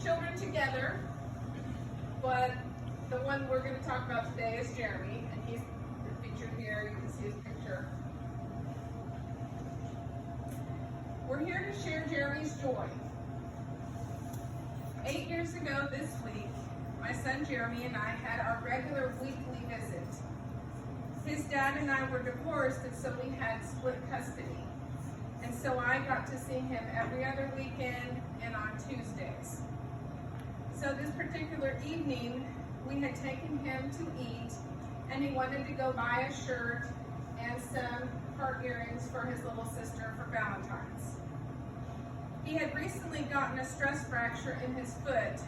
children together, but the one we're going to talk about today is Jeremy, and he's featured here. You can see his picture. We're here to share Jeremy's joy. 8 years ago this week, my son Jeremy and I had our regular weekly visit. His dad and I were divorced, and so we had split custody. And so I got to see him every other weekend and on Tuesdays. So this particular evening, we had taken him to eat, and he wanted to go buy a shirt and some heart earrings for his little sister for Valentine's. He had recently gotten a stress fracture in his foot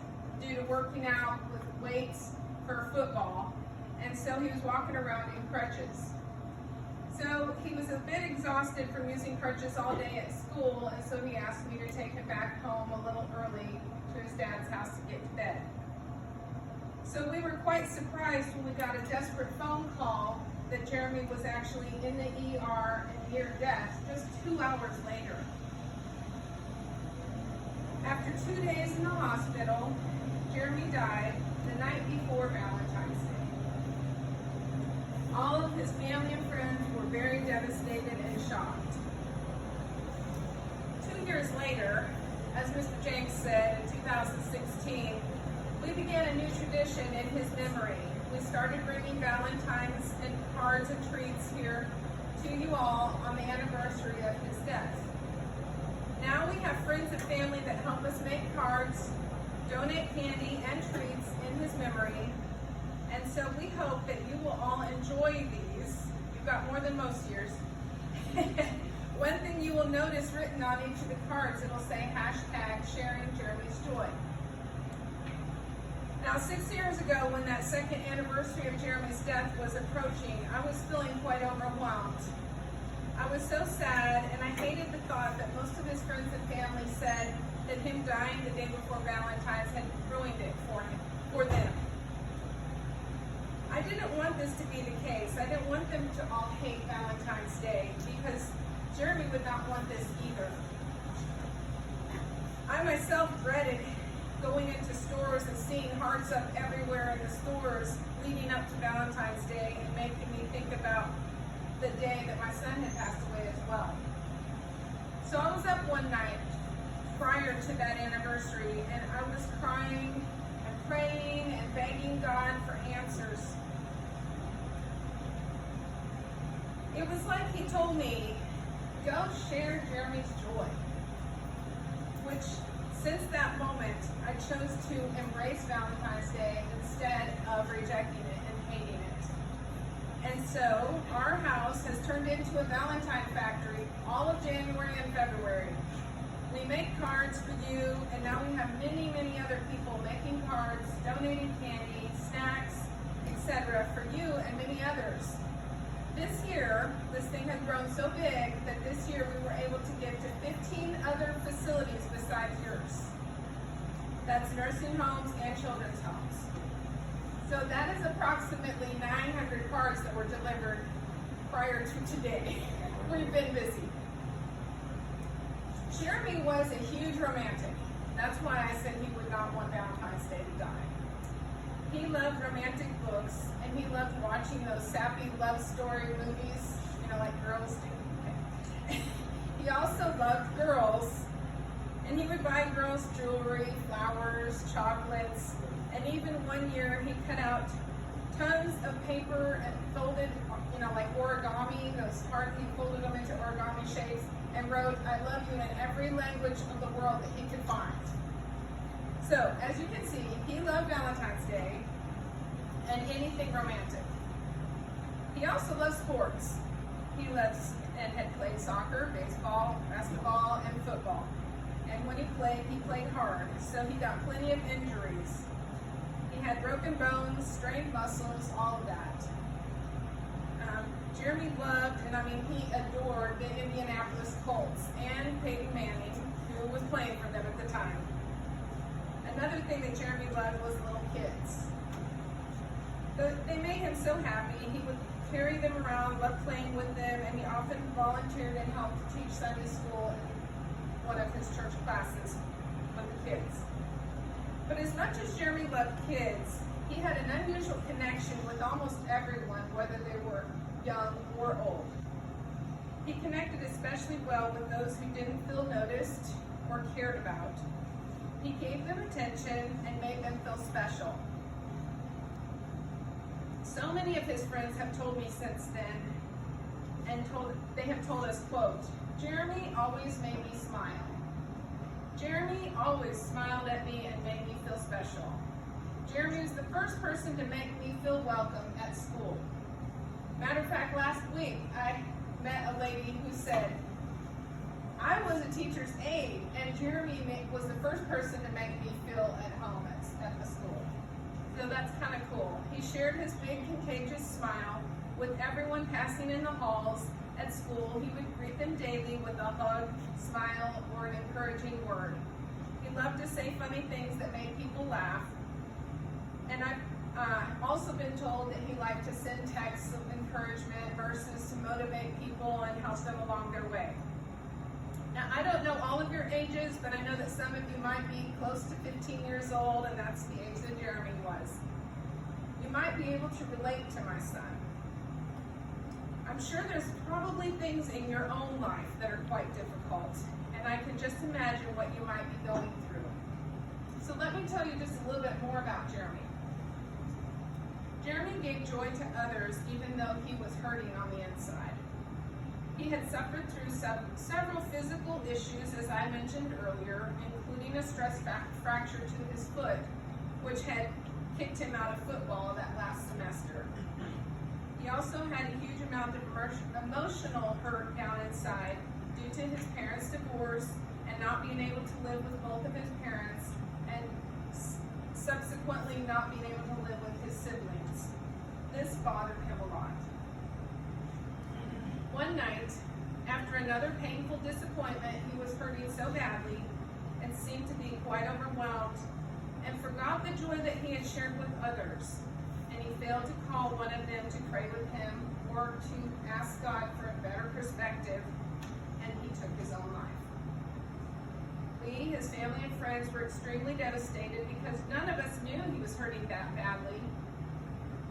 due to working out with weights for football, and so he was walking around in crutches. So he was a bit exhausted from using crutches all day at school, and so he asked me to take him back home a little early to his dad's house to get to bed. So we were quite surprised when we got a desperate phone call that Jeremy was actually in the ER and near death just 2 hours later. After 2 days in the hospital, Jeremy died the night before Valentine's Day. All of his family and friends were very devastated and shocked. 2 years later, as Mr. Jenks said in 2016, we began a new tradition in his memory. We started bringing Valentine's and cards and treats here to you all on the anniversary of his death. Now we have friends and family that help us make cards, donate candy and treats in his memory, and so we hope that you will all enjoy these. You've got more than most years. One thing you will notice written on each of the cards, it'll say #SharingJeremy'sJoy. Now 6 years ago, when that second anniversary of Jeremy's death was approaching, I was feeling quite overwhelmed. I was so sad, and I hated the thought that most of his friends and family said that him dying the day before Valentine's had ruined it for them. I didn't want this to be the case. I didn't want them to all hate Valentine's Day, because Jeremy would not want this either. I myself dreaded going into stores and seeing hearts up everywhere in the stores leading up to Valentine's Day and making me think about the day that my son had passed away as well. So I was up one night prior to that anniversary, and I was crying and praying and begging God for answers. It was like he told me, go share Jeremy's joy. Which, since that moment, I chose to embrace Valentine's Day instead of rejecting it and hating it. And so, our house has turned into a Valentine factory all of January and February. We make cards for you, and now we have many, many other people making cards, donating candy, snacks, etc. for you and many others. This year, this thing has grown so big that this year we were able to give to 15 other facilities besides yours. That's nursing homes and children's homes. So that is approximately 900 cards that were delivered prior to today. We've been busy. Jeremy was a huge romantic. That's why I said he would not want Valentine's Day to die. He loved romantic books, and he loved watching those sappy love story movies, like girls do. He also loved girls, and he would buy girls jewelry, flowers, chocolates, and even one year he cut out tons of paper and folded, like origami, those hearts, he folded them into origami shapes and wrote, "I love you" in every language of the world that he could find. So, as you can see, he loved Valentine's Day and anything romantic. He also loves sports. He loves and had played soccer, baseball, basketball, and football. And when he played hard, so he got plenty of injuries. He had broken bones, strained muscles, all of that. Jeremy loved, he adored the Indianapolis Colts and Peyton Manning, who was playing for them at the time. Another thing that Jeremy loved was little kids. They made him so happy. He would carry them around, loved playing with them, and he often volunteered and helped to teach Sunday school in one of his church classes with the kids. But as much as Jeremy loved kids, he had an unusual connection with almost everyone, whether they were young or old. He connected especially well with those who didn't feel noticed or cared about. He gave them attention and made them feel special. So many of his friends have told me since then, and they have told us, quote, "Jeremy always made me smile. Jeremy always smiled at me and made me feel special. Jeremy was the first person to make me feel welcome at school." Matter of fact, last week I met a lady who said, "I was a teacher's aide, and Jeremy was the first person to make me feel at home at the school." So that's kind of cool. He shared his big contagious smile with everyone passing in the halls at school. He would greet them daily with a hug, smile, or an encouraging word. He loved to say funny things that made people laugh. And I've also been told that he liked to send texts of encouragement, verses to motivate people and help them along their way. Now, I don't know all of your ages, but I know that some of you might be close to 15 years old, and that's the age that Jeremy was. You might be able to relate to my son. I'm sure there's probably things in your own life that are quite difficult, and I can just imagine what you might be going through. So let me tell you just a little bit more about Jeremy. Jeremy gave joy to others even though he was hurting on the inside. He had suffered through several physical issues, as I mentioned earlier, including a stress fracture to his foot, which had kicked him out of football that last semester. He also had a huge amount of emotional hurt down inside due to his parents' divorce and not being able to live with both of his parents, and subsequently not being able to live with his siblings. This bothered him a lot. One night, after another painful disappointment, he was hurting so badly and seemed to be quite overwhelmed and forgot the joy that he had shared with others. And he failed to call one of them to pray with him or to ask God for a better perspective, and he took his own life. We, his family and friends, were extremely devastated because none of us knew he was hurting that badly.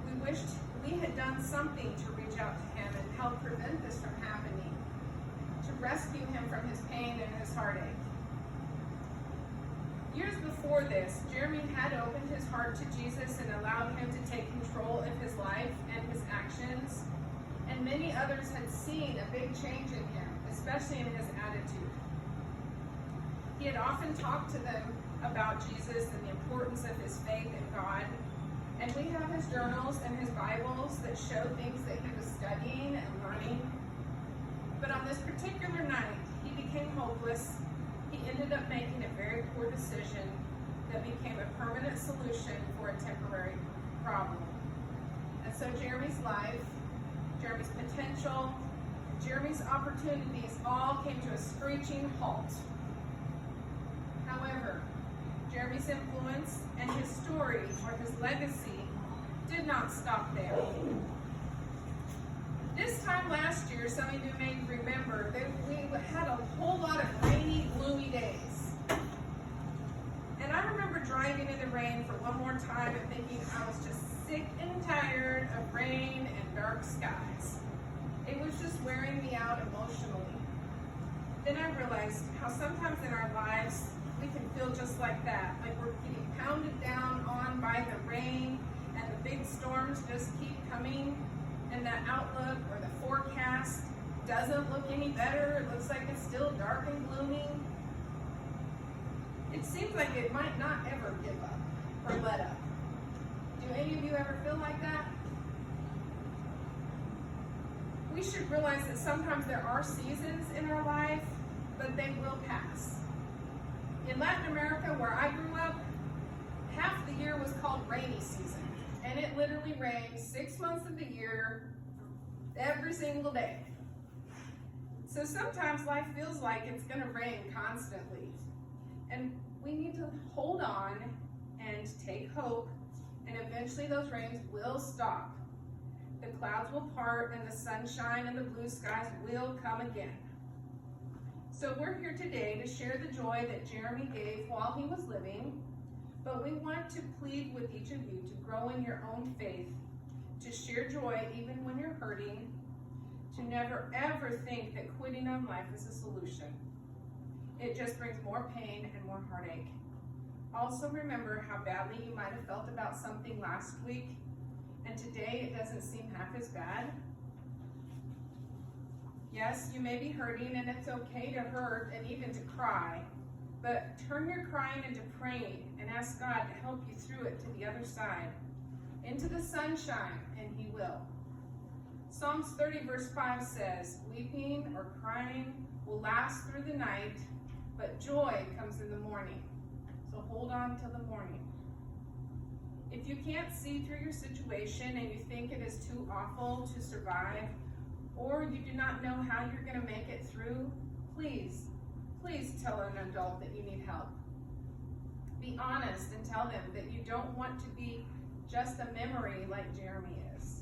We wished we had done something to reach out to him and help prevent this from happening, to rescue him from his pain and his heartache. Years before this, Jeremy had opened his heart to Jesus and allowed him to take control of his life and his actions, and many others had seen a big change in him, especially in his attitude. He had often talked to them about Jesus and the importance of his faith in God, and we have his journals and his Bibles that show things that he was studying and learning. But on this particular night, he became hopeless. He ended up making a very poor decision that became a permanent solution for a temporary problem. And so Jeremy's life, Jeremy's potential, Jeremy's opportunities all came to a screeching halt. However, Jeremy's influence and his story, or his legacy, did not stop there. This time last year, some of you may remember that we had a whole lot of rainy, gloomy days. And I remember driving in the rain for one more time and thinking I was just sick and tired of rain and dark skies. It was just wearing me out emotionally. Then I realized how sometimes in our lives we can feel just like that, like we're getting pounded down on by the rain and the big storms just keep coming, and the outlook or the forecast doesn't look any better. It looks like it's still dark and gloomy. It seems like it might not ever give up or let up. Do any of you ever feel like that? We should realize that sometimes there are seasons in our life, but they will pass. In Latin America, where I grew up, half the year was called rainy season, and it literally rained 6 months of the year, every single day. So sometimes life feels like it's going to rain constantly, and we need to hold on and take hope, and eventually those rains will stop. The clouds will part, and the sunshine and the blue skies will come again. So we're here today to share the joy that Jeremy gave while he was living, But we want to plead with each of you to grow in your own faith, to share joy even when you're hurting, to never ever think that quitting on life is a solution. It just brings more pain and more heartache. Also remember how badly you might have felt about something last week, and today it doesn't seem half as bad. Yes, you may be hurting, and it's okay to hurt and even to cry, but turn your crying into praying and ask God to help you through it to the other side, into the sunshine, and He will. Psalms 30 verse 5 says, weeping or crying will last through the night, but joy comes in the morning. So hold on till the morning. If you can't see through your situation and you think it is too awful to survive, or you do not know how you're going to make it through, please tell an adult that you need help. Be honest and tell them that you don't want to be just a memory like Jeremy is,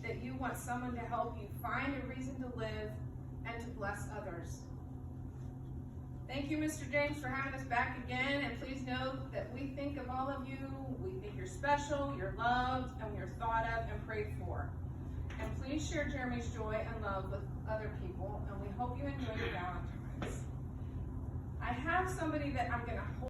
that you want someone to help you find a reason to live and to bless others. Thank you, Mr. James, for having us back again, and please know that we think of all of you. We think you're special, you're loved, and you're thought of and prayed for. And please share Jeremy's joy and love with other people, and we hope you enjoy your Valentine's. I have somebody that I'm going to hold